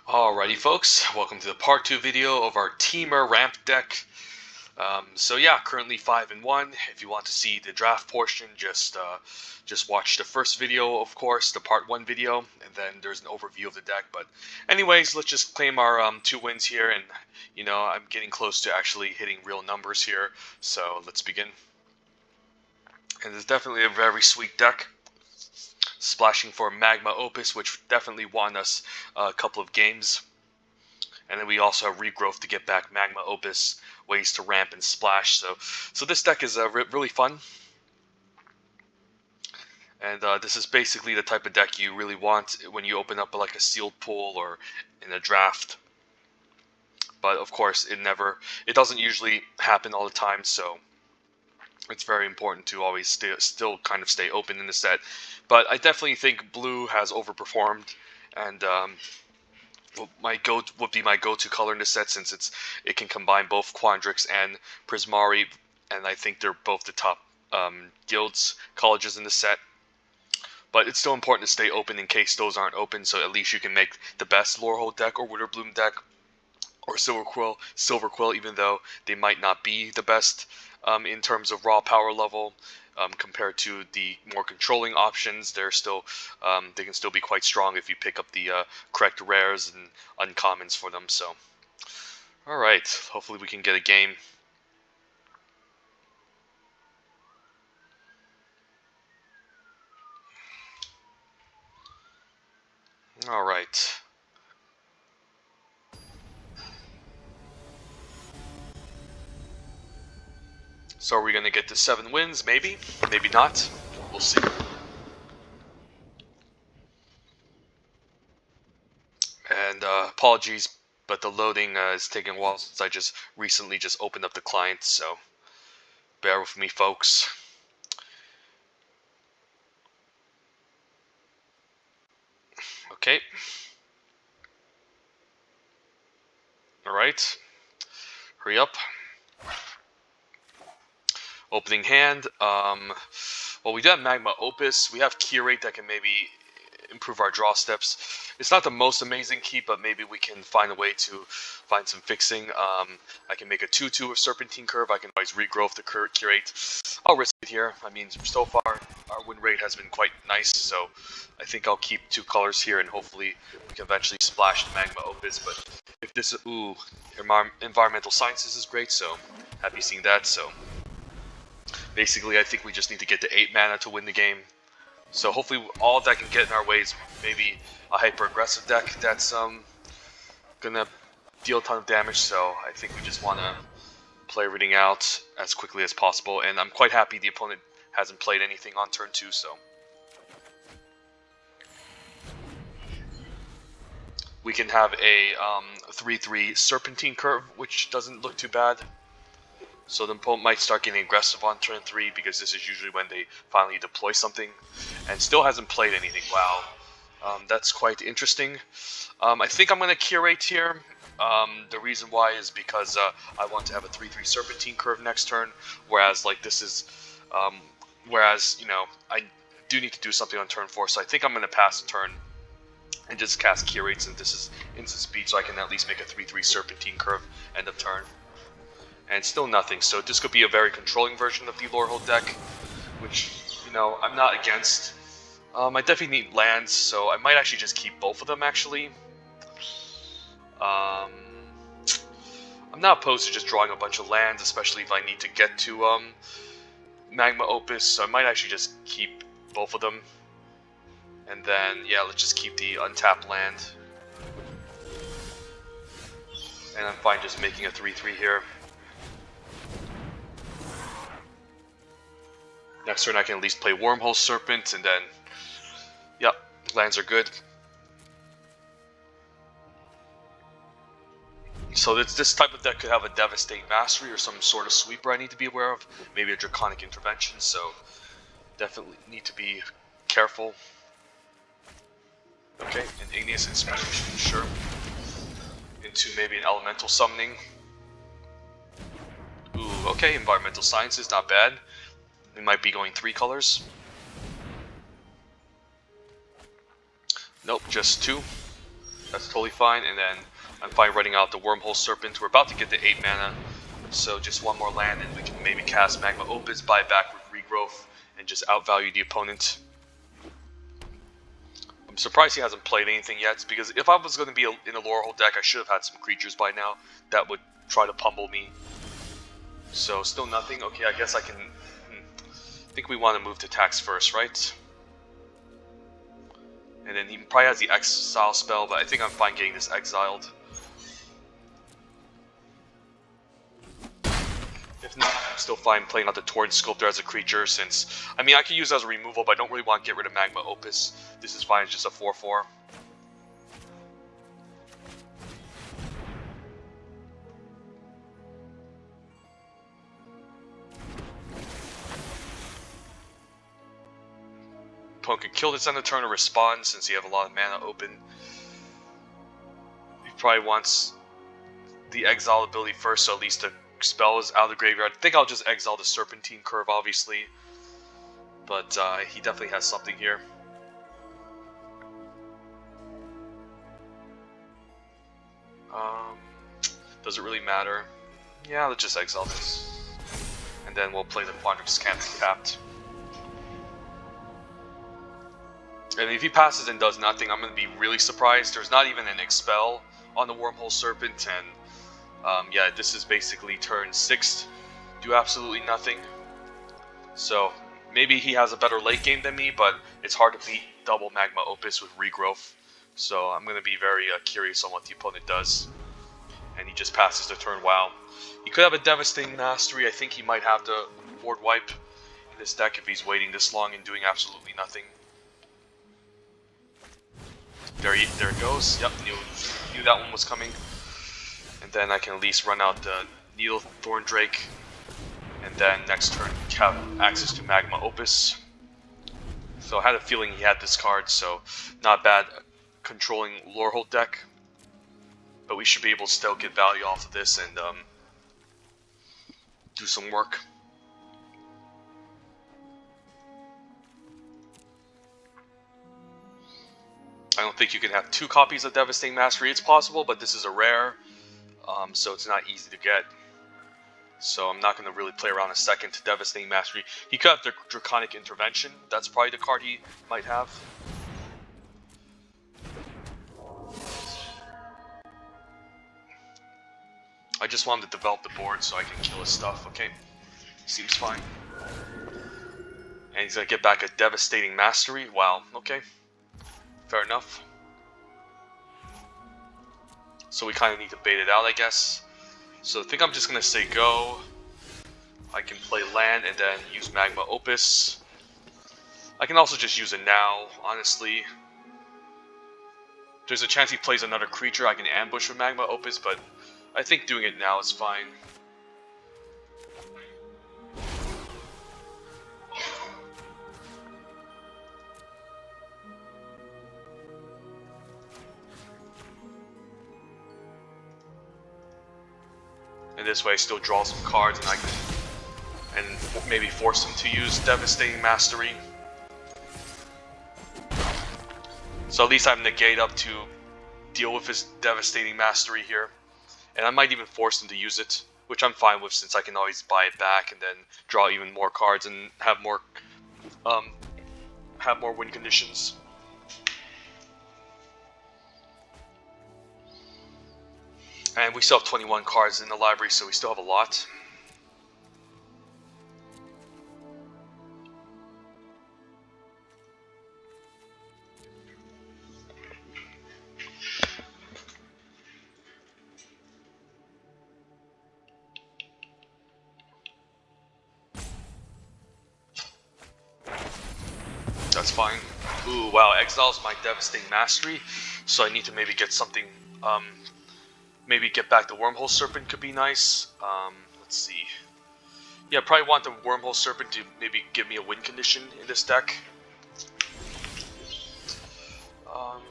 Alrighty folks, welcome to the part 2 video of our Temur ramp deck. So yeah, currently 5-1. If you want to see the draft portion, just watch the first video, of course, the part 1 video, and then there's an overview of the deck. But anyways, let's just claim our 2 wins here, and you know, I'm getting close to actually hitting real numbers here, so let's begin. And it's definitely a very sweet deck. Splashing for Magma Opus, which definitely won us a couple of games. And then we also have Regrowth to get back Magma Opus, ways to ramp and splash. So this deck is really fun. And this is basically the type of deck you really want when you open up like a sealed pool or in a draft. But of course, it doesn't usually happen all the time, so it's very important to always still kind of stay open in the set. But I definitely think blue has overperformed, and would be my go-to color in the set, since it can combine both Quandrix and Prismari, and I think they're both the top guilds colleges in the set. But it's still important to stay open in case those aren't open, so at least you can make the best Lorehold deck or Witherbloom deck or Silver Quill, even though they might not be the best in terms of raw power level. Compared to the more controlling options, they're still they can still be quite strong if you pick up the correct rares and uncommons for them. So, all right, hopefully we can get a game. All right. So are we going to get to 7 wins? Maybe. Maybe not. We'll see. And apologies, but the loading is taking a while since I just recently opened up the client, so bear with me, folks. Okay. Alright. Hurry up. Opening hand. Well, we do have Magma Opus. We have Curate that can maybe improve our draw steps. It's not the most amazing key, but maybe we can find a way to find some fixing. I can make a 2/2 of Serpentine Curve. I can always regrowth the Curate. I'll risk it here. I mean, so far our win rate has been quite nice, so I think I'll keep 2 colors here, and hopefully we can eventually splash the Magma Opus. But if this, Environmental Sciences is great, so happy seeing that. So basically, I think we just need to get to 8 mana to win the game. So hopefully all that can get in our way is maybe a hyper-aggressive deck that's gonna deal a ton of damage. So I think we just want to play everything out as quickly as possible. And I'm quite happy the opponent hasn't played anything on turn 2, so we can have a 3/3 Serpentine Curve, which doesn't look too bad. So the opponent might start getting aggressive on turn 3, because this is usually when they finally deploy something, and still hasn't played anything. Wow, that's quite interesting. I think I'm going to Curate here. The reason why is because I want to have a 3/3 Serpentine Curve next turn, whereas like this is, you know, I do need to do something on turn 4, so I think I'm going to pass a turn and just cast Curate, since this is instant speed, so I can at least make a 3/3 Serpentine Curve end of turn. And still nothing, so this could be a very controlling version of the Lorehold deck, which, you know, I'm not against. I definitely need lands, so I might actually just keep both of them, actually. I'm not opposed to just drawing a bunch of lands, especially if I need to get to Magma Opus, so I might actually just keep both of them. And then, yeah, let's just keep the untapped land. And I'm fine just making a 3/3 here. Next turn I can at least play Wormhole Serpent, and then, yep, lands are good. So this type of deck could have a Devastate Mastery or some sort of sweeper I need to be aware of. Maybe a Draconic Intervention, so definitely need to be careful. Okay, an Igneous Inspiration, sure. Into maybe an Elemental Summoning. Ooh, okay, Environmental Sciences, not bad. We might be going 3 colors. Nope, just 2. That's totally fine, and then I'm fine running out the Wormhole Serpent. We're about to get the 8 mana, so just one more land and we can maybe cast Magma Opus, buy back with Regrowth, and just outvalue the opponent. I'm surprised he hasn't played anything yet, because if I was going to be in a Lorehold deck, I should have had some creatures by now that would try to pummel me. So, still nothing. Okay, I guess I can... I think we want to move to tax first, right? And then he probably has the Exile spell, but I think I'm fine getting this exiled. If not, I'm still fine playing out the Torrent Sculptor as a creature, since... I mean, I could use it as a removal, but I don't really want to get rid of Magma Opus. This is fine, it's just a 4/4. Opponent can kill this on the turn or respond, since you have a lot of mana open. He probably wants the exile ability first, so at least the spell is out of the graveyard. I think I'll just exile the Serpentine Curve, obviously. But he definitely has something here. Does it really matter? Yeah, let's just exile this. And then we'll play the Quandary Scan tapped. And if he passes and does nothing, I'm going to be really surprised. There's not even an Expel on the Wormhole Serpent, and yeah, this is basically turn 6. Do absolutely nothing. So, maybe he has a better late game than me, but it's hard to beat double Magma Opus with Regrowth. So I'm going to be very curious on what the opponent does. And he just passes the turn. Wow. He could have a Devastating Mastery. I think he might have to board wipe in this deck if he's waiting this long and doing absolutely nothing. There it goes. Yep, knew that one was coming. And then I can at least run out the Needle Thorn Drake. And then next turn, have access to Magma Opus. So I had a feeling he had this card, so not bad controlling Lorehold deck. But we should be able to still get value off of this and do some work. I don't think you can have 2 copies of Devastating Mastery. It's possible, but this is a rare, so it's not easy to get. So I'm not going to really play around a second to Devastating Mastery. He could have the Draconic Intervention. That's probably the card he might have. I just want him to develop the board so I can kill his stuff. Okay, seems fine. And he's going to get back a Devastating Mastery. Wow, okay. Fair enough. So we kind of need to bait it out, I guess. So I think I'm just going to say go. I can play land and then use Magma Opus. I can also just use it now, honestly. There's a chance he plays another creature I can ambush with Magma Opus, but I think doing it now is fine. And this way I still draw some cards and I can maybe force him to use Devastating Mastery. So at least I have negate up to deal with his Devastating Mastery here. And I might even force him to use it, which I'm fine with since I can always buy it back and then draw even more cards and have more win conditions. And we still have 21 cards in the library, so we still have a lot. That's fine. Ooh, wow, exiles my Devastating Mastery, so I need to maybe get something, maybe get back the Wormhole Serpent could be nice. Let's see. Yeah, probably want the Wormhole Serpent to maybe give me a win condition in this deck.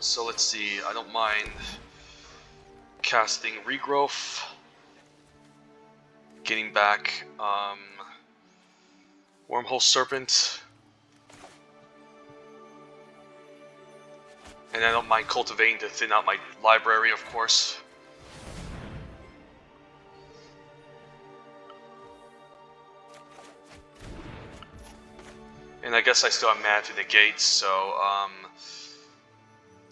So let's see, I don't mind casting Regrowth, getting back Wormhole Serpent, And I don't mind cultivating to thin out my library, of course. And I guess I still have mana to negate, so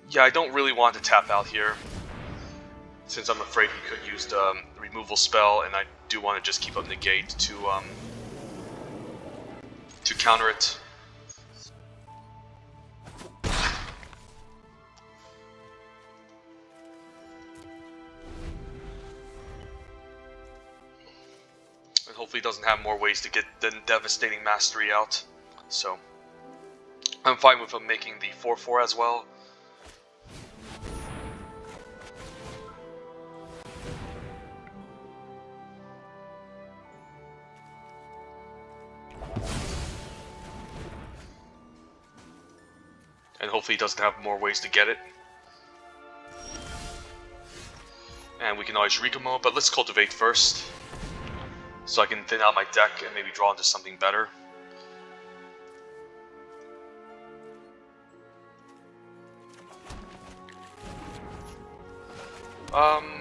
yeah, I don't really want to tap out here, since I'm afraid he could use the removal spell, and I do want to just keep up negate to counter it. And hopefully he doesn't have more ways to get the Devastating Mastery out. So I'm fine with him making the 4/4 as well. And hopefully he doesn't have more ways to get it. And we can always Rikamo, but let's cultivate first, so I can thin out my deck and maybe draw into something better.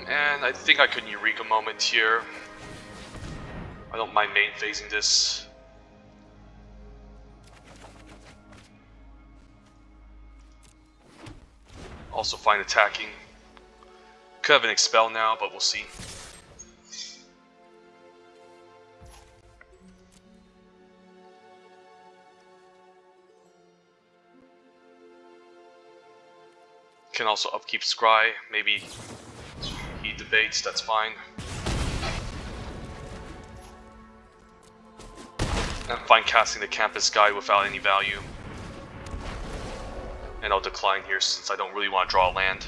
And I think I could Eureka Moment here. I don't mind main phasing this. Also fine attacking. Could have an Expel now, but we'll see. Can also upkeep Scry, maybe he debates, that's fine. I'm fine casting the Campus Guide without any value. And I'll decline here since I don't really want to draw a land.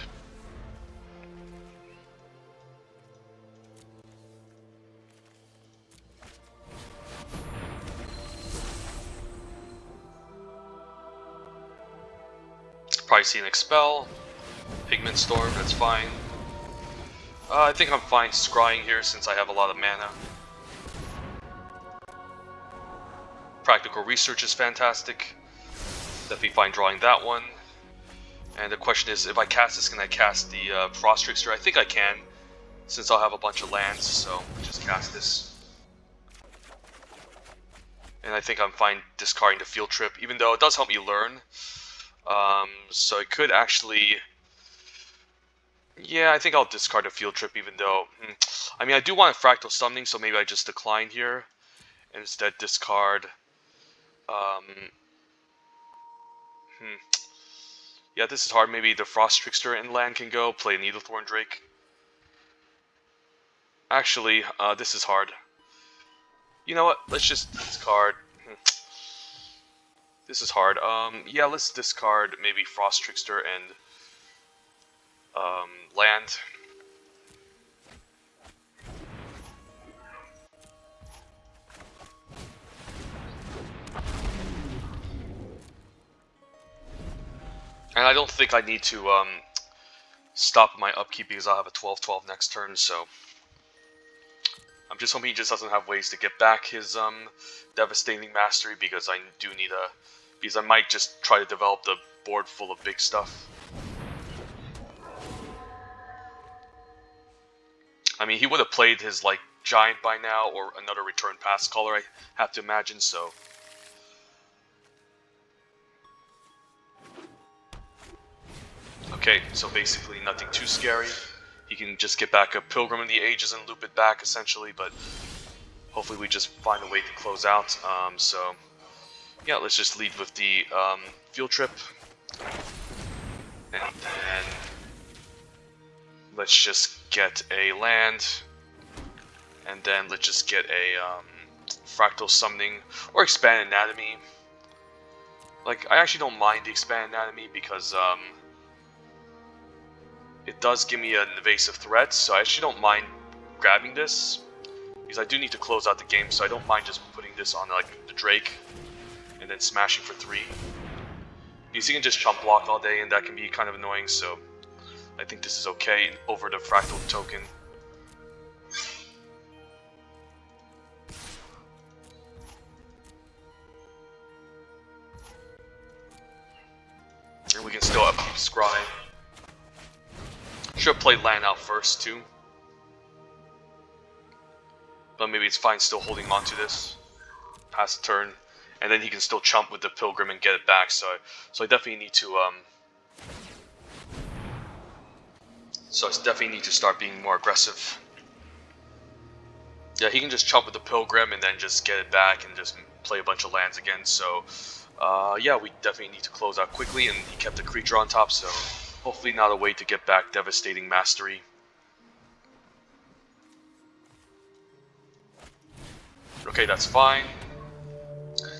Probably see an Expel. Pigment Storm, that's fine. I think I'm fine scrying here since I have a lot of mana. Practical Research is fantastic. Definitely fine drawing that one. And the question is, if I cast this, can I cast the Frost Trickster? I think I can, since I'll have a bunch of lands, so just cast this. And I think I'm fine discarding the Field Trip, even though it does help me learn. So I could actually... Yeah, I think I'll discard a Field Trip, even though... I mean, I do want a Fractal Summoning, so maybe I just decline here. And instead discard... Yeah, this is hard. Maybe the Frost Trickster and land can go. Play Needlethorn Drake. Actually, this is hard. You know what? Let's just discard... This is hard. Yeah, let's discard maybe Frost Trickster and... land. And I don't think I need to stop my upkeep because I'll have a 12/12 next turn, so I'm just hoping he just doesn't have ways to get back his Devastating Mastery, because I do need a... because I might just try to develop the board full of big stuff. I mean, he would have played his, like, Giant by now, or another Return Pass color, I have to imagine, so... Okay, so basically nothing too scary. He can just get back a Pilgrim in the Ages and loop it back, essentially, but hopefully we just find a way to close out. So, yeah, let's just lead with the Field Trip. And then let's just get a land. And then let's just get a Fractal Summoning, or Expand Anatomy. Like, I actually don't mind the Expand Anatomy because, it does give me an evasive threat, so I actually don't mind grabbing this, because I do need to close out the game, so I don't mind just putting this on, like, the Drake, and then smashing for 3. Because he can just chump block all day, and that can be kind of annoying, so I think this is okay over the Fractal token. And we can still upkeep Scry. Should have played land out first too. But maybe it's fine still holding on to this past turn, and then he can still chump with the Pilgrim and get it back. So I definitely need to start being more aggressive. Yeah, he can just chump with the Pilgrim and then just get it back and just play a bunch of lands again. So yeah, we definitely need to close out quickly, and he kept the creature on top, so hopefully not a way to get back Devastating Mastery. Okay, that's fine.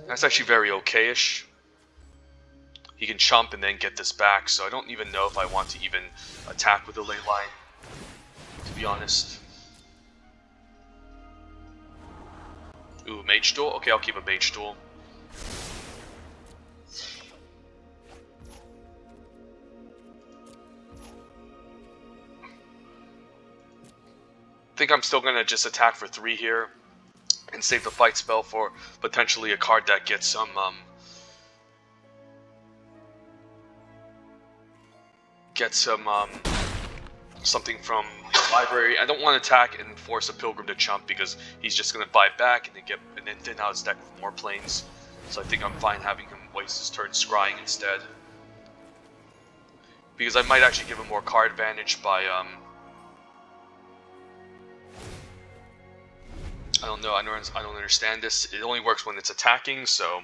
That's actually very okay-ish. He can chump and then get this back, so I don't even know if I want to even attack with the ley line, to be honest. Ooh, Mage Duel? Okay, I'll keep a Mage Duel. I think I'm still gonna just attack for 3 here and save the fight spell for potentially a card that gets some something from the library. I don't want to attack and force a Pilgrim to chump because he's just gonna buy it back and then thin out his deck with more planes. So I think I'm fine having him waste his turn scrying instead, because I might actually give him more card advantage by I don't know. I don't understand this. It only works when it's attacking, so.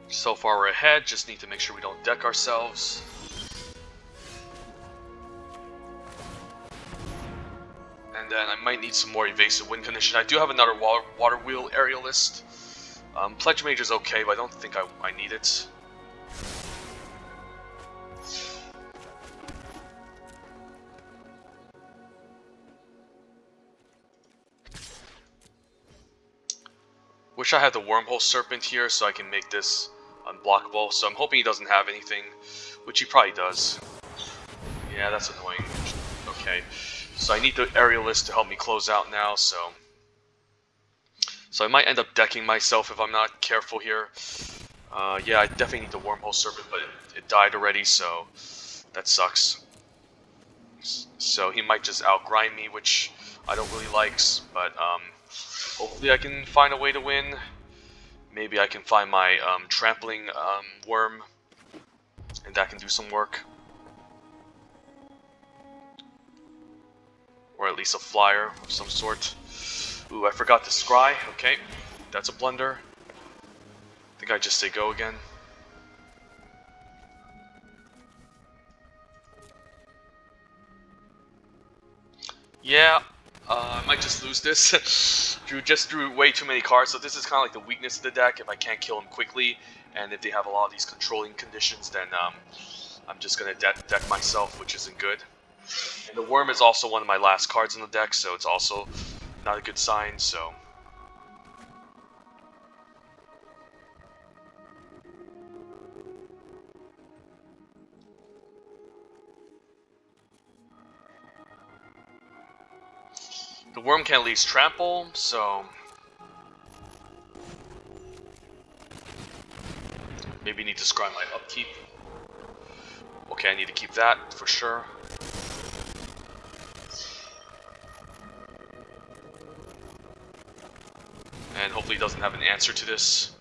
So far we're ahead. Just need to make sure we don't deck ourselves. And then I might need some more evasive win condition. I do have another water wheel aerialist. Pledge Mage is okay, but I don't think I need it. Wish I had the Wormhole Serpent here so I can make this unblockable. So I'm hoping he doesn't have anything, which he probably does. Yeah, that's annoying. Okay, so I need the Aerialist to help me close out now, so I might end up decking myself if I'm not careful here. Yeah, I definitely need the Wormhole Serpent, but it died already, so that sucks. So he might just outgrind me, which I don't really like, but hopefully I can find a way to win. Maybe I can find my Trampling Worm, and that can do some work. Or at least a flyer of some sort. Ooh, I forgot to scry. Okay, that's a blunder. I think I just say go again. Yeah, I might just lose this. drew way too many cards, so this is kind of like the weakness of the deck. If I can't kill him quickly, and if they have a lot of these controlling conditions, then I'm just gonna deck myself, which isn't good. And the Worm is also one of my last cards in the deck, so it's also not a good sign. So. The Worm can at least trample, so maybe need to scry my upkeep. Okay, I need to keep that for sure. And hopefully he doesn't have an answer to this.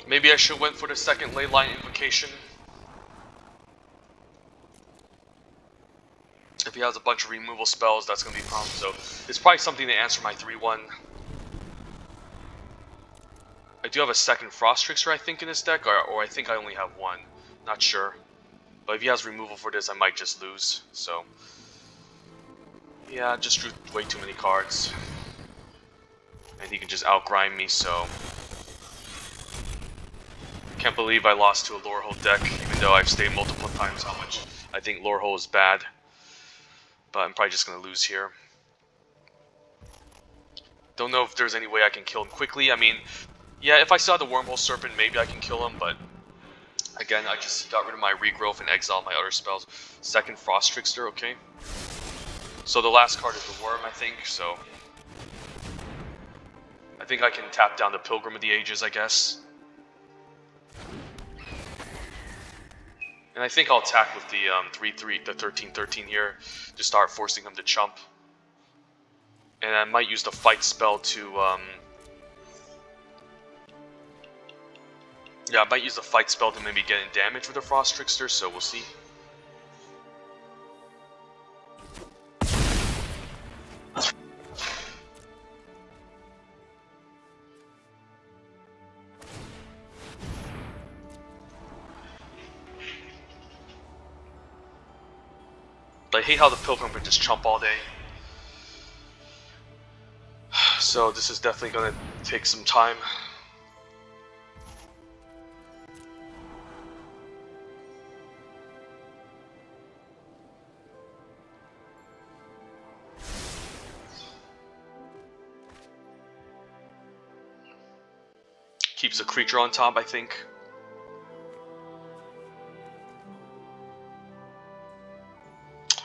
Maybe I should went for the second Leyline Invocation. If he has a bunch of removal spells, that's going to be a problem. So it's probably something to answer my 3-1. I do have a second Frost Trickster, I think, in this deck, or I think I only have one. Not sure. But if he has removal for this, I might just lose. So yeah, I just drew way too many cards. And he can just outgrind me, so. Can't believe I lost to a Lorehold deck, even though I've stated multiple times how much I think Lorehold is bad. But I'm probably just going to lose here. Don't know if there's any way I can kill him quickly. I mean, Yeah, if I saw the Wormhole Serpent, maybe I can kill him, but again, I just got rid of my Regrowth and exiled my other spells. Second Frost Trickster, okay. So the last card is the Worm, I think, so... I think I can tap down the Pilgrim of the Ages, I guess. And I think I'll attack with the 3/3, the 13/13 here to start forcing him to chump. And I might use the fight spell to yeah, I might use the fight spell to maybe get in damage with the Frost Trickster, so we'll see. I hate how the Pilgrim can just chump all day. So this is definitely going to take some time. Keeps a creature on top, I think.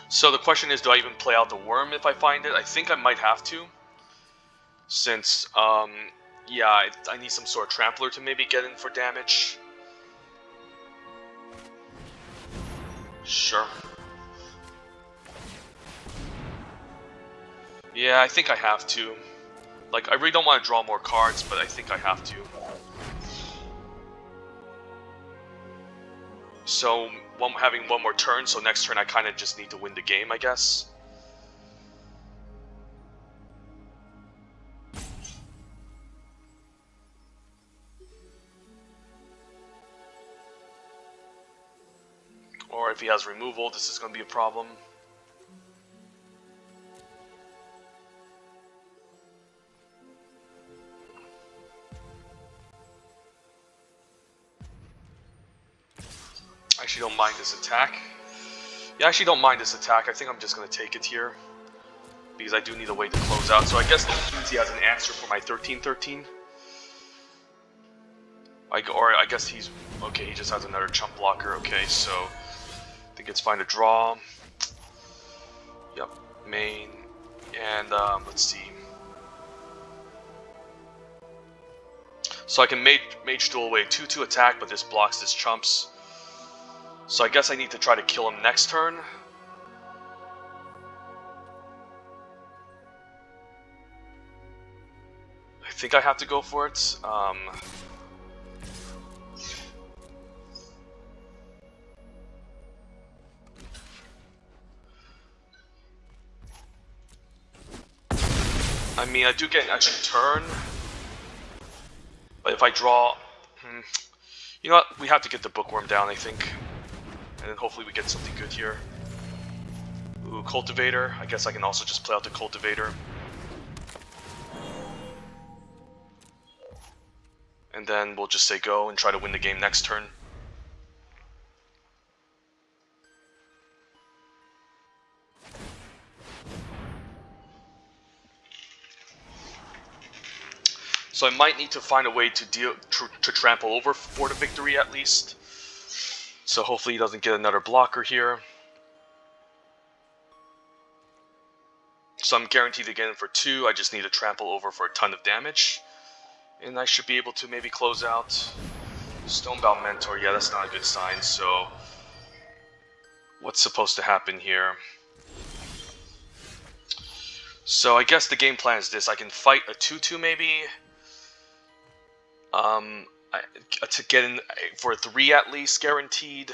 So the question is, do I even play out the Worm if I find it? I think I might have to. Since, yeah, I need some sort of Trampler to maybe get in for damage. Sure. Yeah, I think I have to. Like, I really don't want to draw more cards, but I think I have to. So, having one more turn, so next turn I kind of just need to win the game, I guess. Or if he has removal, this is going to be a problem. I actually don't mind this attack. Yeah, I actually don't mind this attack. I think I'm just going to take it here. Because I do need a way to close out. So I guess that means he has an answer for my 13/13. Or I guess he's... Okay, he just has another chump blocker. Okay, so... I think it's fine to draw. Yep, main. And let's see. So I can Mage Duel away 2/2 attack, but this blocks his chumps. So I guess I need to try to kill him next turn. I think I have to go for it. I mean, I do get an extra turn. But if I draw... You know what? We have to get the Bookworm down, I think. And then hopefully we get something good here. Ooh, Cultivator. I guess I can also just play out the Cultivator. And then we'll just say go and try to win the game next turn. So I might need to find a way to trample over for the victory at least. So hopefully he doesn't get another blocker here. So I'm guaranteed to get in for 2. I just need to trample over for a ton of damage. And I should be able to maybe close out. Stonebound Mentor, yeah, that's not a good sign. So what's supposed to happen here? So I guess the game plan is this. I can fight a 2/2 maybe. To get in for a 3 at least, guaranteed.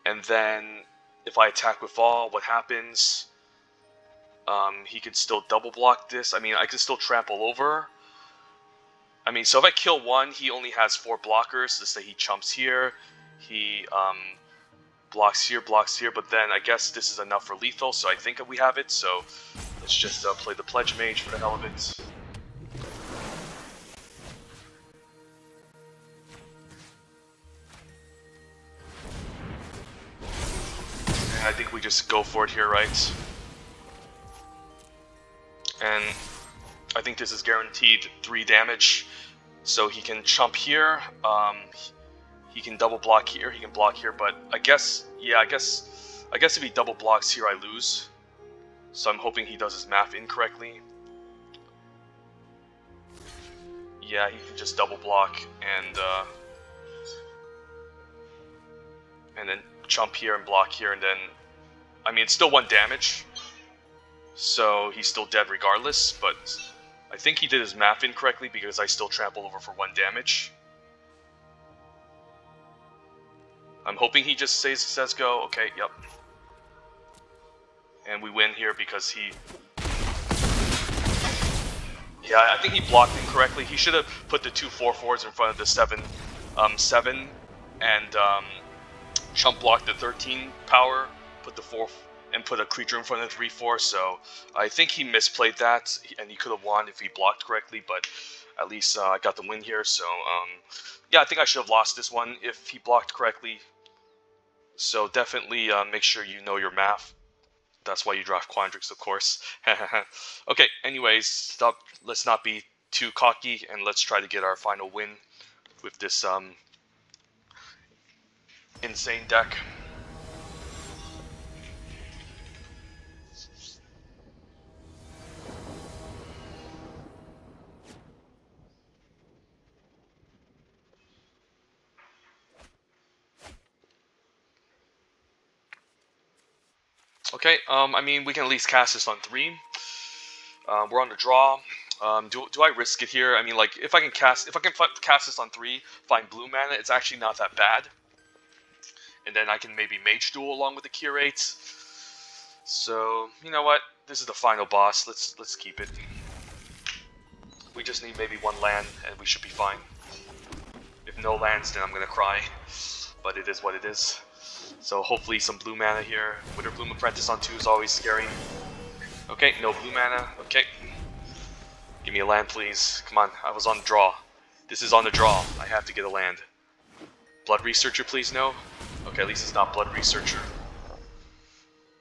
And then, if I attack with all, what happens? He could still double block this. I mean, I could still trample over. I mean, so if I kill one, he only has 4 blockers. Let's say he chumps here. He blocks here, but then I guess this is enough for lethal, so I think we have it. So let's just play the Pledge Mage for the hell of it. I think we just go for it here, right? And I think this is guaranteed 3 damage. So he can chump here. He can double block here. He can block here. But I guess, yeah, I guess if he double blocks here, I lose. So I'm hoping he does his math incorrectly. Yeah, he can just double block and then chump here and block here, and then, I mean, it's still 1 damage, so he's still dead regardless, but I think he did his math incorrectly because I still trample over for 1 damage. I'm hoping he just says go. Okay, yep. And we win here because he... Yeah, I think he blocked incorrectly. He should have put the 2 4/4s in front of the 7 and chump block the 13 power, put the 4 and put a creature in front of the 3/4. So I think he misplayed that, and he could have won if he blocked correctly. But at least I got the win here. So yeah, I think I should have lost this one if he blocked correctly. So definitely make sure you know your math. That's why you draft Quandrix, of course. Okay, anyways, let's not be too cocky, and let's try to get our final win with this insane deck. Okay, I mean, we can at least cast this on 3. We're on the draw. Do I risk it here? I mean, like, if I can cast this on 3, find blue mana, it's actually not that bad. And then I can maybe Mage Duel along with the Curate. So, you know what? This is the final boss. Let's keep it. We just need maybe 1 land, and we should be fine. If no lands, then I'm gonna cry. But it is what it is. So hopefully some blue mana here. Witterbloom Apprentice on 2 is always scary. Okay, no blue mana. Okay. Give me a land, please. Come on, I was on the draw. This is on the draw. I have to get a land. Blood Researcher, please, no? Okay, at least it's not Blood Researcher.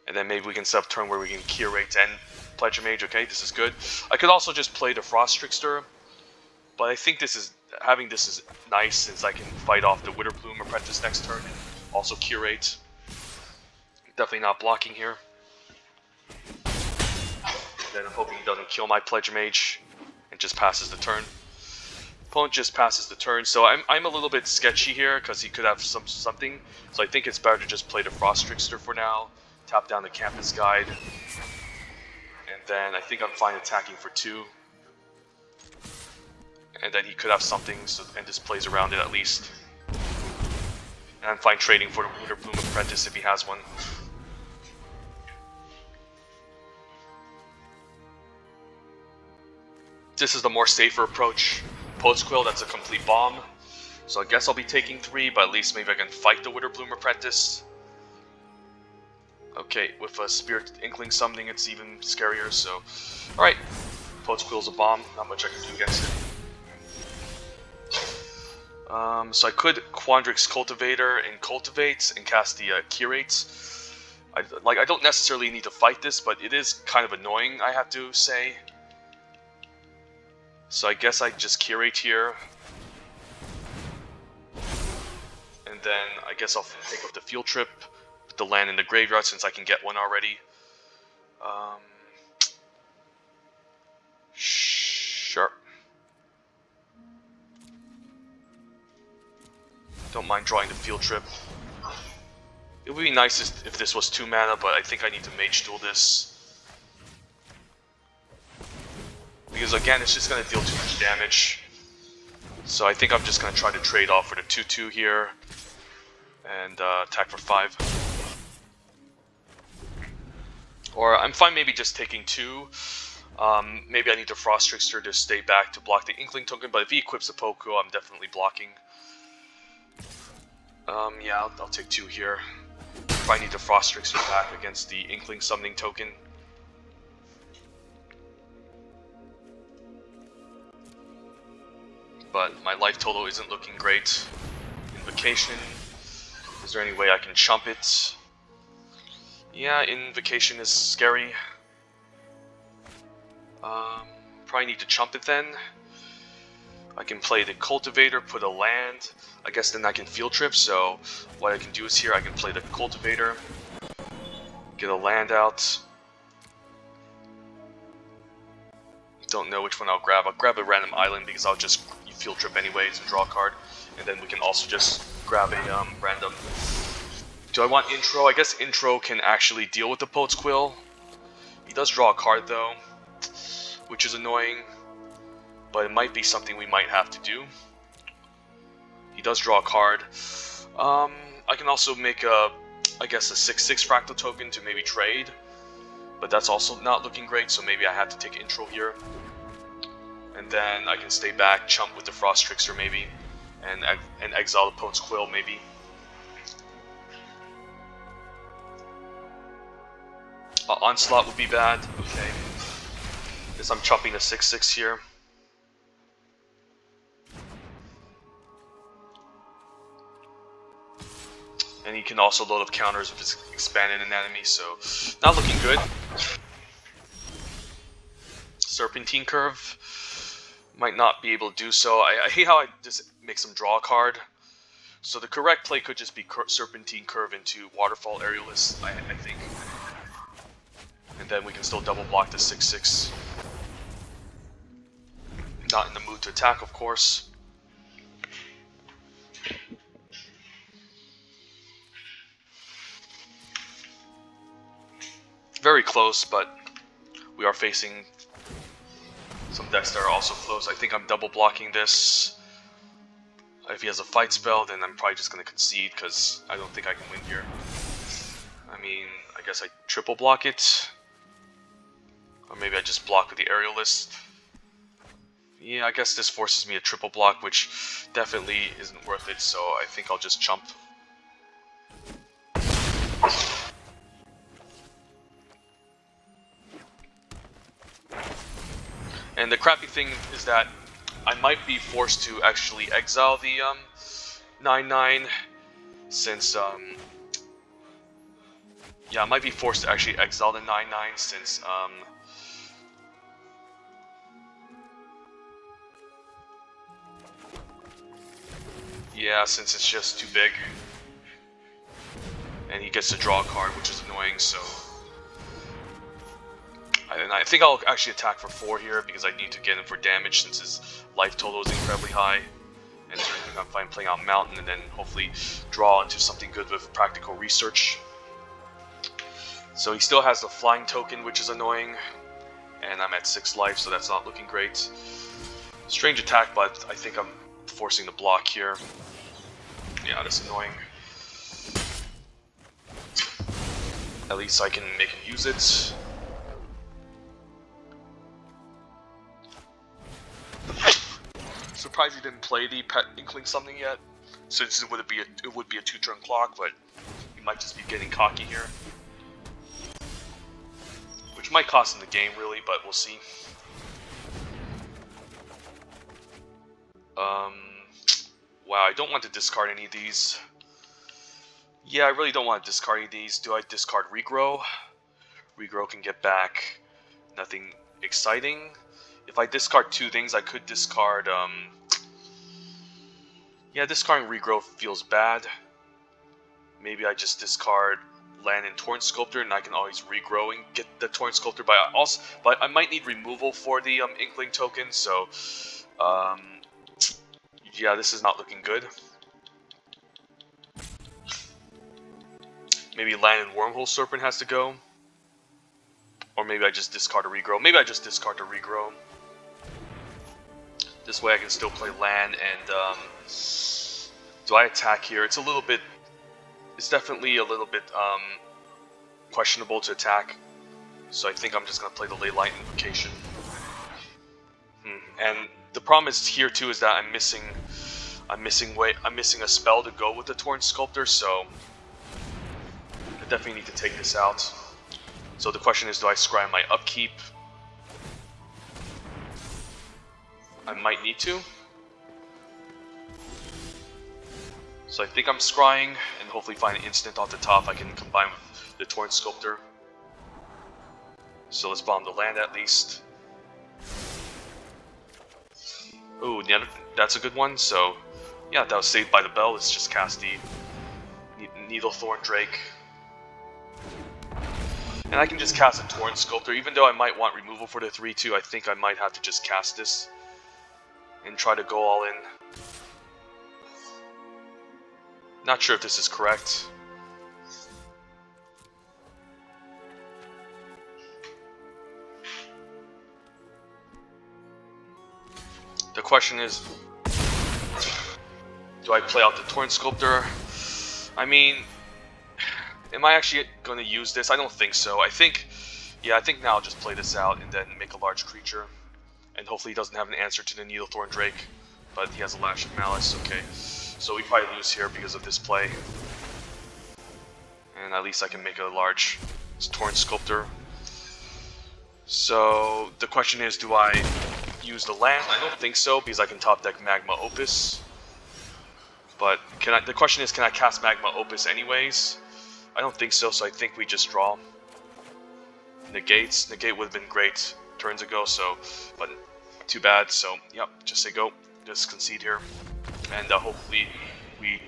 And then maybe we can set up turn where we can Curate and Pledge a Mage. Okay, this is good. I could also just play the Frost Trickster, but I think having this is nice since I can fight off the Witterbloom Apprentice next turn and also Curate. Definitely not blocking here. And then I'm hoping he doesn't kill my Pledge Mage and just passes the turn. Opponent just passes the turn, so I'm a little bit sketchy here because he could have something. So I think it's better to just play the Frost Trickster for now. Tap down the Campus Guide, and then I think I'm fine attacking for 2. And then he could have something, so and just plays around it at least. And I'm fine trading for the Witterbloom Apprentice if he has one. This is the more safer approach. Postquill, that's a complete bomb. So I guess I'll be taking 3, but at least maybe I can fight the Witterbloom Apprentice. Okay, with a Spirit Inkling summoning, it's even scarier, so... Alright, Postquill's a bomb, not much I can do against it. So I could Quandrix Cultivator and Cultivate and cast the Curate. I don't necessarily need to fight this, but it is kind of annoying, I have to say. So I guess I just Curate here. And then I guess I'll take up the Field Trip. The land in the graveyard since I can get one already. Sure. Don't mind drawing the Field Trip. It would be nice if this was 2 mana, but I think I need to Mage Duel this. Because again, it's just going to deal too much damage. So I think I'm just going to try to trade off for the 2/2 here. And attack for 5. Or I'm fine maybe just taking 2. Maybe I need the Frost Trickster to stay back to block the Inkling token, but if he equips a Poku, I'm definitely blocking. Yeah, I'll take 2 here. If I need the Frost Trickster back against the Inkling summoning token. But my life total isn't looking great. Invocation. Is there any way I can chump it? Yeah, Invocation is scary. Probably need to chump it then. I can play the Cultivator, put a land. I guess then I can field trip, so what I can do is here I can play the Cultivator, get a land out. Don't know which one I'll grab. I'll grab a random island because I'll just field trip anyways and draw a card. And then we can also just grab a random. Do I want intro? I guess intro can actually deal with the Poet's Quill. He does draw a card though, which is annoying. But it might be something we might have to do. He does draw a card. I can also make I guess a 6/6 fractal token to maybe trade. But that's also not looking great, so maybe I have to take intro here. And then I can stay back, chump with the Frost Trickster maybe, and exile the Poet's Quill maybe. Onslaught would be bad. Okay. Because I'm chopping a 6/6 here. And he can also load up counters if it's expanded anatomy, so not looking good. Serpentine Curve. Might not be able to do so. I hate how I just make him draw a card. So the correct play could just be Serpentine Curve into Waterfall Aerialist, I think. And then we can still double block the 6/6. Not in the mood to attack, of course. Very close, but we are facing some decks that are also close. I think I'm double blocking this. If he has a fight spell, then I'm probably just going to concede because I don't think I can win here. I mean, I guess I triple block it. Or maybe I just block with the Aerialist. Yeah, I guess this forces me a triple block, which definitely isn't worth it, so I think I'll just chump. And the crappy thing is that I might be forced to actually exile the 9/9 since yeah, I might be forced to actually exile the 9/9 since yeah, since it's just too big. And he gets to draw a card, which is annoying, so and I think I'll actually attack for 4 here because I need to get him for damage since his life total is incredibly high. And then I'm fine playing out Mountain and then hopefully draw into something good with Practical Research. So he still has the flying token, which is annoying. And I'm at 6 life, so that's not looking great. Strange attack, but I think I'm forcing the block here. Yeah, that's annoying. At least I can make him use it. Surprised he didn't play the Pet Inkling something yet, since it would be a 2-turn clock, but he might just be getting cocky here, which might cost him the game really, but we'll see. Wow, I don't want to discard any of these. Yeah, I really don't want to discard any of these. Do I discard Regrow? Regrow can get back nothing exciting. If I discard 2 things, I could discard, yeah, discarding Regrow feels bad. Maybe I just discard land and Torrent Sculptor, and I can always regrow and get the Torrent Sculptor, but I might need removal for the Inkling token, so, yeah, this is not looking good. Maybe land and Wormhole Serpent has to go. Or maybe I just discard a regrow. Maybe I just discard a regrow. This way I can still play land and do I attack here? It's definitely a little bit questionable to attack. So I think I'm just gonna play the Leyline Invocation. And the problem is here too is that I'm missing a spell to go with the Torrent Sculptor, so I definitely need to take this out. So the question is, do I scry my upkeep? I might need to. So I think I'm scrying, and hopefully find an instant off the top I can combine with the Torrent Sculptor. So let's bomb the land at least. Ooh, yeah, that's a good one. So, yeah, that was Saved by the Bell. Let's just cast the Needlethorn Drake. And I can just cast a Torrent Sculptor. Even though I might want removal for the 3-2, I think I might have to just cast this and try to go all in. Not sure if this is correct. The question is, do I play out the Torrent Sculptor? I mean, am I actually going to use this? I don't think so. I think now I'll just play this out and then make a large creature. And hopefully he doesn't have an answer to the Needlethorn Drake. But he has a Lash of Malice, okay. So we probably lose here because of this play. And at least I can make a large Torrent Sculptor. So the question is, do I use the land? I don't think so, because I can top deck Magma Opus. But the question is, can I cast Magma Opus anyways? I don't think so, so I think we just draw. Negates. Negate would have been great turns ago, so, but too bad. So, yep, just say go. Just concede here. And hopefully we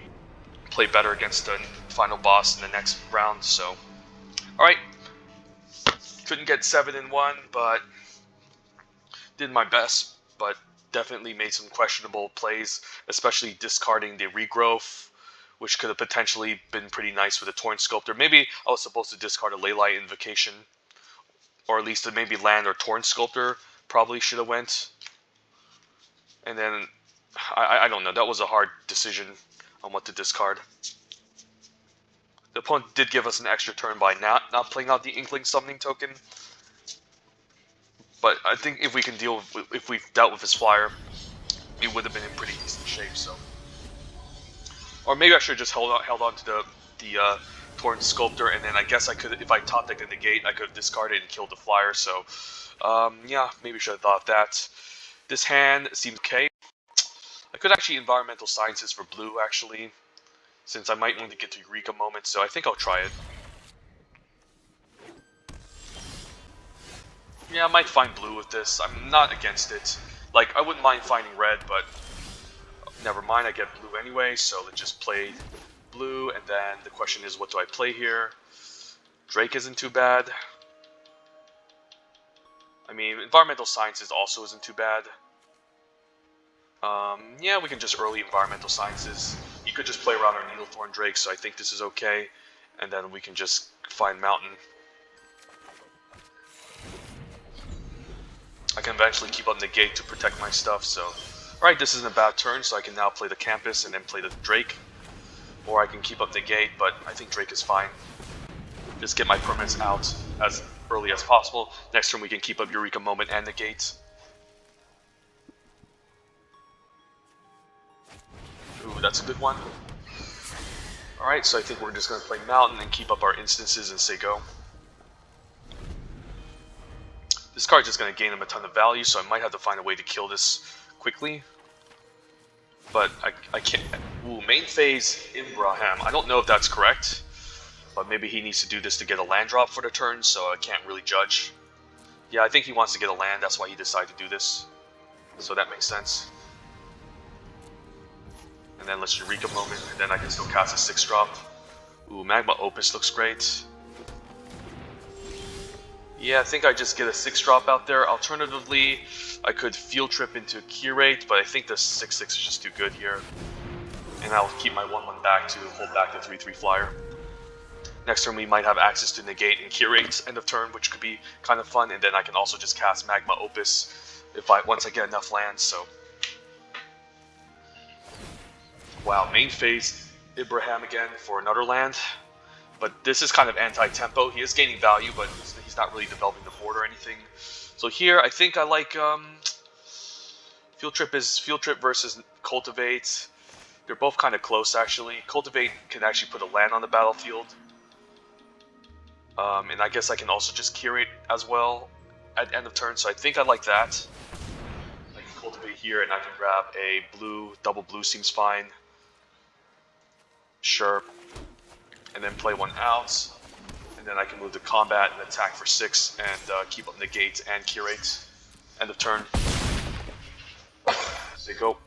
play better against the final boss in the next round, so. Alright. Couldn't get 7-1, but did my best, but definitely made some questionable plays, especially discarding the Regrowth, which could have potentially been pretty nice with a Torrent Sculptor. Maybe I was supposed to discard a Leyline Invocation, or at least maybe land or Torrent Sculptor probably should have went. And then, I don't know, that was a hard decision on what to discard. The opponent did give us an extra turn by not playing out the Inkling Summoning Token. But I think if we can if we've dealt with his flyer, it would have been in pretty decent shape. So, or maybe I should have just held on to the Torrent Sculptor, and then I guess I could, if I top decked the Negate, I could have discarded and killed the flyer. So, yeah, maybe I should have thought of that. This hand seems okay. I could actually Environmental Sciences for blue, actually, since I might want to get to Eureka Moment. So I think I'll try it. Yeah, I might find blue with this. I'm not against it. Like, I wouldn't mind finding red, but never mind, I get blue anyway, so let's just play blue, and then the question is, what do I play here? Drake isn't too bad. I mean, Environmental Sciences also isn't too bad. Yeah, we can just early Environmental Sciences. You could just play around our Needlethorn Drake, so I think this is okay. And then we can just find Mountain. I can eventually keep up Negate to protect my stuff, so. Alright, this isn't a bad turn, so I can now play the Campus and then play the Drake. Or I can keep up Negate, but I think Drake is fine. Just get my permanents out as early as possible. Next turn we can keep up Eureka Moment and Negate. Ooh, that's a good one. Alright, so I think we're just going to play Mountain and keep up our instances and say go. This card's just going to gain him a ton of value, so I might have to find a way to kill this quickly. But I can't. Ooh, main phase Ibrahim. I don't know if that's correct, but maybe he needs to do this to get a land drop for the turn, so I can't really judge. Yeah, I think he wants to get a land, that's why he decided to do this. So that makes sense. And then let's Eureka Moment, and then I can still cast a 6-drop. Ooh, Magma Opus looks great. Yeah, I think I just get a 6-drop out there. Alternatively, I could Field Trip into Curate, but I think the 6/6 is just too good here. And I'll keep my 1/1 back to hold back the 3/3 flyer. Next turn we might have access to Negate and Curate end of turn, which could be kind of fun, and then I can also just cast Magma Opus once I get enough lands, so. Wow, main phase Ibrahim again for another land. But this is kind of anti-tempo. He is gaining value, but he's not really developing the board or anything. So here, I think I like Field Trip versus Cultivate. They're both kind of close, actually. Cultivate can actually put a land on the battlefield. And I guess I can also just Curate as well at end of turn, so I think I like that. I can Cultivate here, and I can grab a blue. Double blue seems fine. Sure. And then play one out, and then I can move to combat and attack for 6 and keep up Negate and Curate. End of turn. There you go.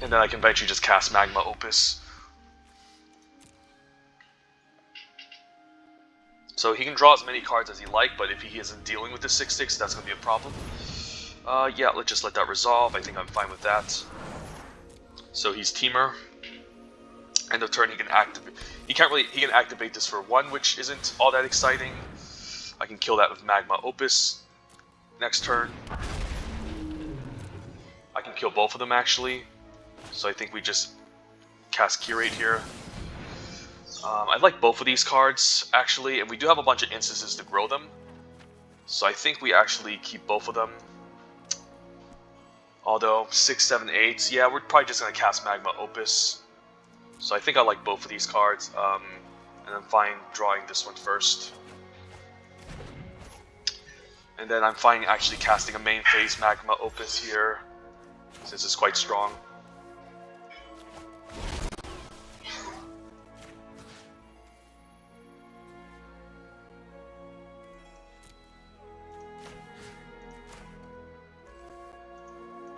And then I can eventually just cast Magma Opus. So he can draw as many cards as he like, but if he isn't dealing with the 6/6, that's going to be a problem. Yeah, let's just let that resolve. I think I'm fine with that. So he's Temur. End of turn, he can activate. He can activate this for 1, which isn't all that exciting. I can kill that with Magma Opus. Next turn, I can kill both of them actually. So I think we just cast Curate here. I like both of these cards actually, and we do have a bunch of instances to grow them. So I think we actually keep both of them. Although 6, 7, 8, yeah, we're probably just gonna cast Magma Opus. So I think I like both of these cards, and I'm fine drawing this one first. And then I'm fine actually casting a main phase Magma Opus here, since it's quite strong.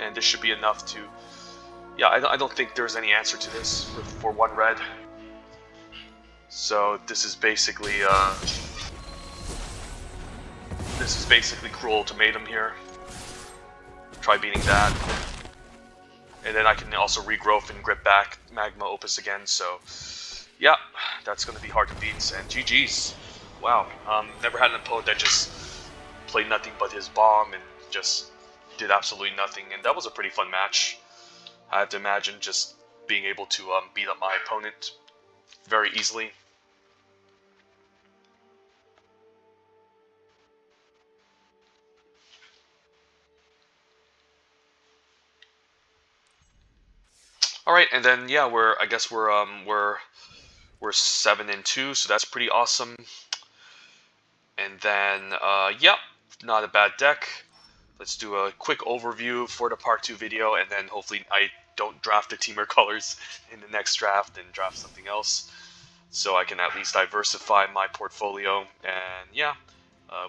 And this should be enough to... Yeah, I don't think there's any answer to this for 1 red. So this is basically Cruel Ultimatum here. Try beating that. And then I can also regrowth and grip back Magma Opus again, so... Yeah, that's going to be hard to beat, and GG's. Wow, never had an opponent that just played nothing but his bomb and just did absolutely nothing, and that was a pretty fun match. I have to imagine just being able to beat up my opponent very easily. All right, and then yeah, I guess we're 7-2, so that's pretty awesome. And then yeah, not a bad deck. Let's do a quick overview for the part 2 video, and then hopefully I don't draft the Temur colors in the next draft and draft something else, so I can at least diversify my portfolio. And yeah,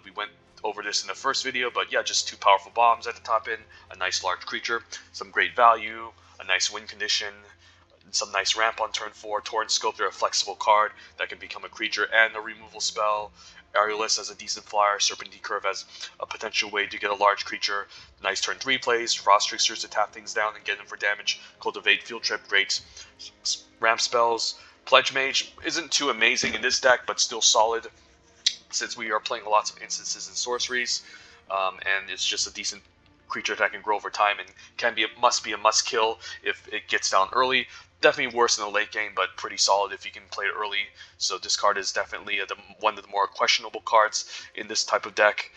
we went over this in the first video, but yeah, just 2 powerful bombs at the top end, a nice large creature, some great value, a nice win condition, some nice ramp on turn 4, Torrent Sculptor, a flexible card that can become a creature and a removal spell, Aerialist as a decent flyer, Serpentine Curve as a potential way to get a large creature, nice turn 3 plays, Frost Tricksters to tap things down and get them for damage, Cultivate, Field Trip, great ramp spells. Pledge Mage isn't too amazing in this deck, but still solid, since we are playing lots of instances and sorceries, and it's just a decent creature that can grow over time and must be a must kill if it gets down early. Definitely worse in the late game, but pretty solid if you can play it early. So this card is definitely one of the more questionable cards in this type of deck.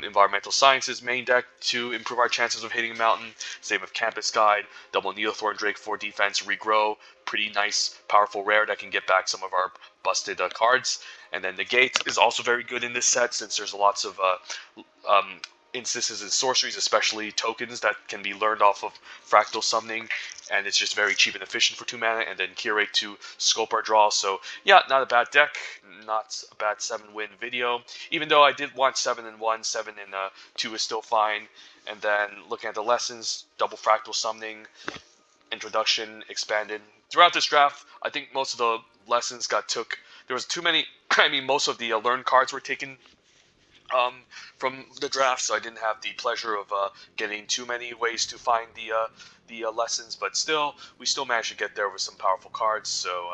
Environmental Sciences main deck to improve our chances of hitting a mountain. Same with Campus Guide, double Neothorn Drake for defense, regrow. Pretty nice, powerful rare that can get back some of our busted cards. And then Negate is also very good in this set, since there's lots of instances and sorceries, especially tokens that can be learned off of Fractal Summoning, and it's just very cheap and efficient for 2 mana, and then Curate to scope our draw. So yeah, not a bad deck, not a bad 7-win video, even though I did want 7-1, 7-2 is still fine. And then looking at the lessons, double Fractal Summoning, Introduction, Expanded. Throughout this draft, I think most of the lessons there was too many, I mean most of the learn cards were taken from the draft, so I didn't have the pleasure of getting too many ways to find the lessons, but we still managed to get there with some powerful cards, so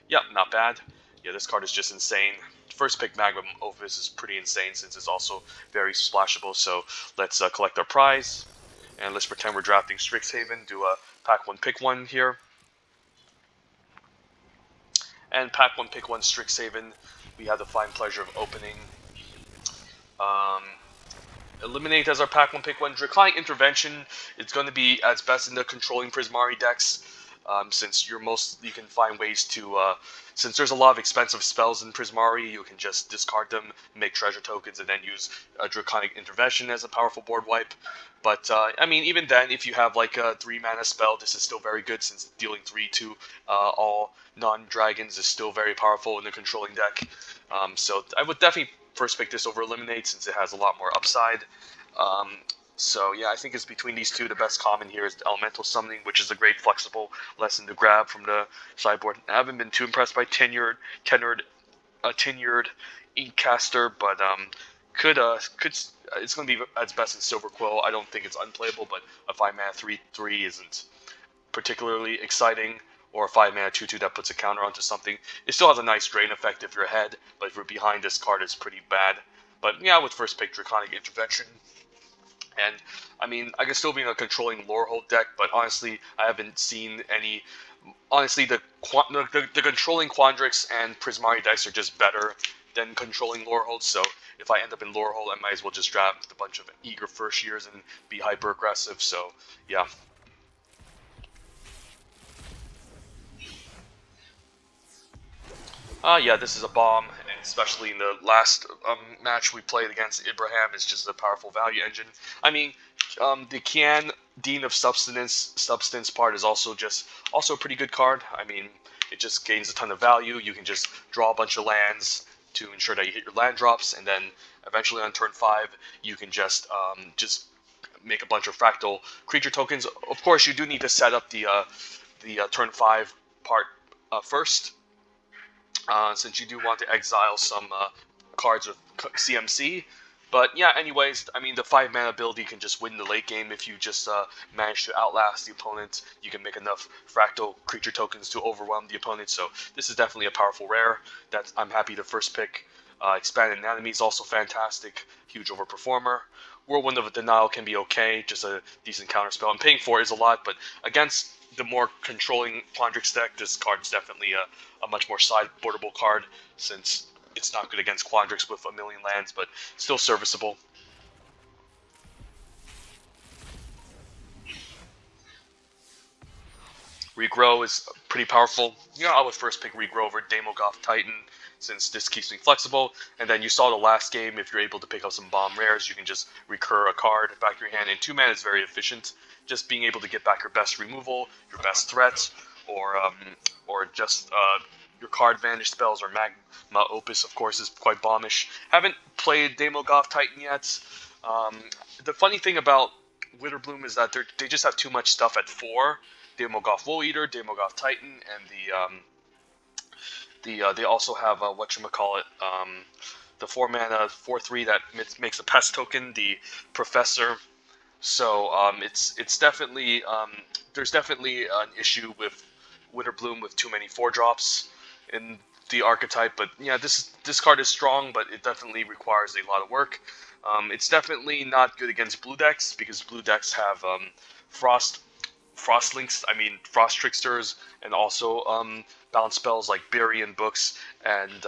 yeah, not bad. Yeah, this card is just insane. First pick Magma Opus is pretty insane, since it's also very splashable, so let's collect our prize, and let's pretend we're drafting Strixhaven, do a pack 1 pick 1 here. And pack 1 pick 1 Strixhaven, we have the fine pleasure of opening. Eliminate as our pack 1 pick 1. Draconic Intervention is going to be as best in the controlling Prismari decks, since you can find ways to, since there's a lot of expensive spells in Prismari, you can just discard them, make treasure tokens, and then use a Draconic Intervention as a powerful board wipe. But I mean, even then, if you have like a 3 mana spell, this is still very good, since dealing 3 to all non-dragons is still very powerful in the controlling deck. So I would definitely first pick this over Eliminate, since it has a lot more upside. So yeah, I think it's between these two. The best common here is the Elemental Summoning, which is a great flexible lesson to grab from the sideboard. I haven't been too impressed by tenured Inkcaster, but could it's going to be at its best in Silver Quill. I don't think it's unplayable, but a 5-mana 3/3 isn't particularly exciting, or a 5-mana 2/2 that puts a counter onto something. It still has a nice drain effect if you're ahead, but if you're behind, this card is pretty bad. But yeah, with first pick Draconic Intervention, and I mean, I can still be in a controlling Lorehold deck, but honestly, I haven't seen any. Honestly, the controlling Quandrix and Prismari decks are just better than controlling Lorehold. So if I end up in Lorehold, I might as well just draft a bunch of eager first years and be hyper aggressive. So yeah. Yeah, this is a bomb, and especially in the last match we played against Ibrahim, it's just a powerful value engine. I mean, the Kian Dean of Substance part is also a pretty good card. I mean, it just gains a ton of value. You can just draw a bunch of lands to ensure that you hit your land drops, and then eventually on turn 5, you can just make a bunch of fractal creature tokens. Of course, you do need to set up the turn 5 part first, since you do want to exile some cards with CMC. But yeah, anyways, I mean, the 5-mana ability can just win the late game if you just manage to outlast the opponent. You can make enough fractal creature tokens to overwhelm the opponent. So this is definitely a powerful rare that I'm happy to first pick. Expanded Anatomy is also fantastic, huge overperformer. Whirlwind of Denial can be okay, just a decent counterspell. I'm paying for it is a lot, but against the more controlling Quandrix deck, this card is definitely a much more sideboardable card, since it's not good against Quandrix with a million lands, but still serviceable. Regrow is pretty powerful. You know, I would first pick Regrow over Damogoth Titan, since this keeps me flexible. And then you saw the last game, if you're able to pick up some bomb rares, you can just recur a card back to your hand. And 2 mana is very efficient. Just being able to get back your best removal, your best threat, or just your card vanish spells, or Magma Opus, of course, is quite bombish. Haven't played Damogoth Titan yet. Um, the funny thing about Witterbloom is that they just have too much stuff at 4. Damogoth Wool Eater, Damogoth Titan, and they also have whatchamacallit, the 4-mana 4/3 that makes a pest token, the Professor. So it's definitely there's definitely an issue with Witterbloom with too many 4-drops in the archetype. But yeah, this card is strong, but it definitely requires a lot of work. It's definitely not good against blue decks, because blue decks have Frost Frost Tricksters, and also bounce spells like Bury Books, and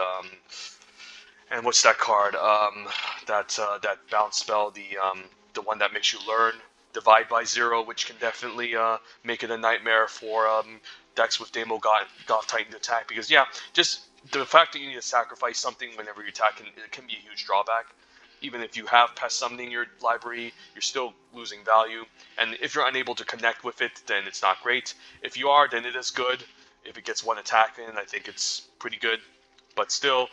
what's that card? That bounce spell, the one that makes you learn, Divide by Zero, which can definitely make it a nightmare for decks with Goth Titan to attack. Because yeah, just the fact that you need to sacrifice something whenever you attack it can be a huge drawback. Even if you have Pest Summoning in your library, you're still losing value. And if you're unable to connect with it, then it's not great. If you are, then it is good. If it gets one attack in, I think it's pretty good. But still,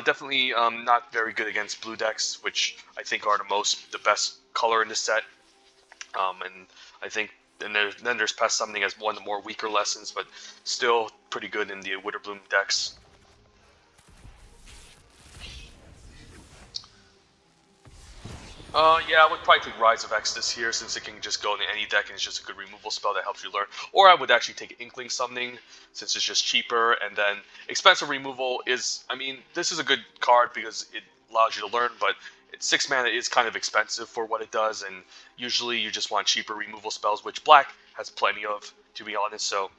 definitely not very good against blue decks, which I think are the best color in the set. And I think then there's Pest Summoning as one of the more weaker lessons, but still pretty good in the Witterbloom decks. Yeah, I would probably take Rise of Exodus here, since it can just go into any deck and it's just a good removal spell that helps you learn. Or I would actually take Inkling Summoning, since it's just cheaper. And then Expensive Removal is, I mean, this is a good card because it allows you to learn, but 6 mana is kind of expensive for what it does, and usually you just want cheaper removal spells, which Black has plenty of, to be honest, so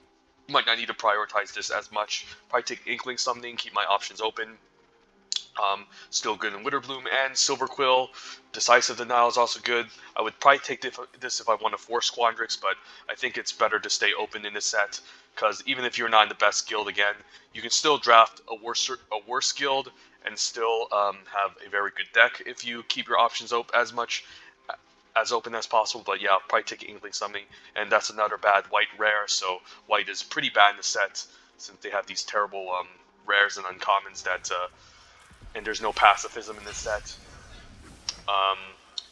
you might not need to prioritize this as much. Probably take Inkling Summoning, keep my options open. Still good in Witterbloom and Silver Quill. Decisive Denial is also good. I would probably take this if I want to force Quandrix, but I think it's better to stay open in this set, because even if you're not in the best guild again, you can still draft a worse guild and still have a very good deck if you keep your options as open as possible. But yeah, I'll probably take Inkling Summoning, and that's another bad white rare, so white is pretty bad in the set, since they have these terrible rares and uncommons that and there's no pacifism in this set. Um,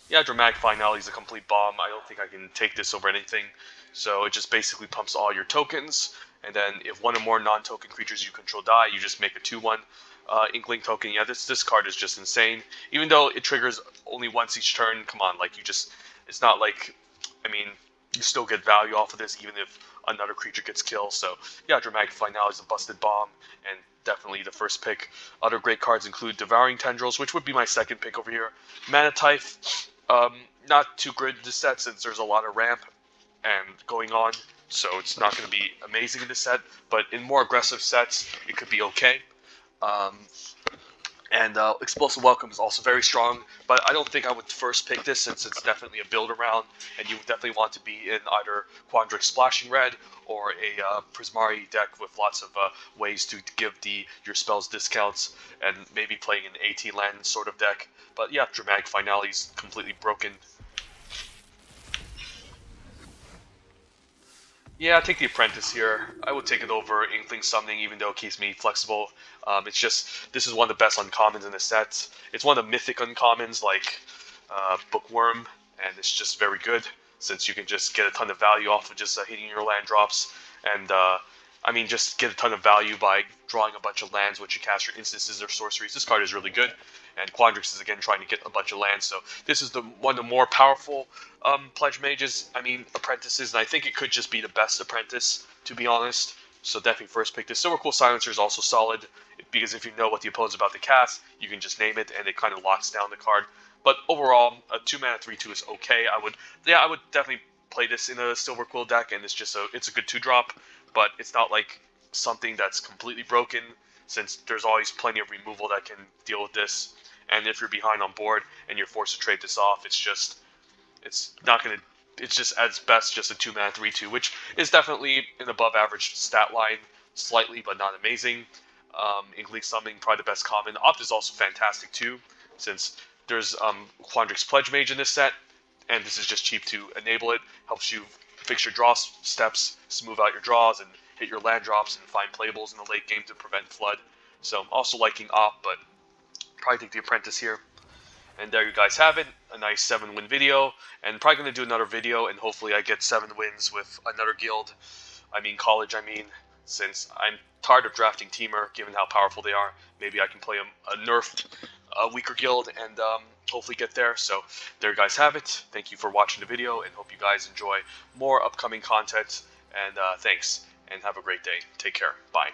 Yeah, Dramatic Finale is a complete bomb. I don't think I can take this over anything. So it just basically pumps all your tokens, and then if one or more non-token creatures you control die, you just make a 2/1 Inkling token. Yeah, this card is just insane. Even though it triggers only once each turn, come on, like you just, it's not like, I mean, you still get value off of this even if another creature gets killed. So yeah, Dramatic Finale is a busted bomb, and definitely the first pick. Other great cards include Devouring Tendrils, which would be my second pick over here. Mana Typh, not too good in this set since there's a lot of ramp and going on, so it's not going to be amazing in this set. But in more aggressive sets, it could be okay. Um, and Explosive Welcome is also very strong, but I don't think I would first pick this since it's definitely a build around, and you definitely want to be in either Quandrix Splashing Red or a Prismari deck with lots of ways to give your spells discounts, and maybe playing an 18 land sort of deck. But yeah, Dramatic Finale is completely broken. Yeah, take the Apprentice here. I would take it over Inkling Summoning, even though it keeps me flexible. It's just, this is one of the best uncommons in the set. It's one of the mythic uncommons, like Bookworm, and it's just very good, since you can just get a ton of value off of just hitting your land drops. And, I mean, just get a ton of value by drawing a bunch of lands which you cast your instances or sorceries. This card is really good. And Quandrix is again trying to get a bunch of lands, so this is one of the more powerful pledge mages. I mean, apprentices, and I think it could just be the best apprentice, to be honest. So definitely first pick this. Silver Quill Silencer is also solid because if you know what the opponent's about to cast, you can just name it, and it kind of locks down the card. But overall, a 2-mana 3/2 is okay. I would definitely play this in a Silver Quill deck, and it's a good 2-drop, but it's not like something that's completely broken, since there's always plenty of removal that can deal with this. And if you're behind on board and you're forced to trade this off, it's not gonna, it's just at its best just a 2-mana 3/2, which is definitely an above average stat line, slightly but not amazing. Inkling Summoning, probably the best common. Opt is also fantastic too, since there's Quandrix Pledge Mage in this set, and this is just cheap to enable it. Helps you fix your draw steps, smooth out your draws, and hit your land drops and find playables in the late game to prevent flood. So I'm also liking Opt, but probably take the Apprentice here. And there you guys have it, a nice 7-win video, and probably going to do another video, and hopefully I get 7 wins with another guild, college, since I'm tired of drafting Temur, given how powerful they are. Maybe I can play a nerfed, weaker guild, and hopefully get there. So there you guys have it. Thank you for watching the video, and hope you guys enjoy more upcoming content, and thanks, and have a great day. Take care. Bye.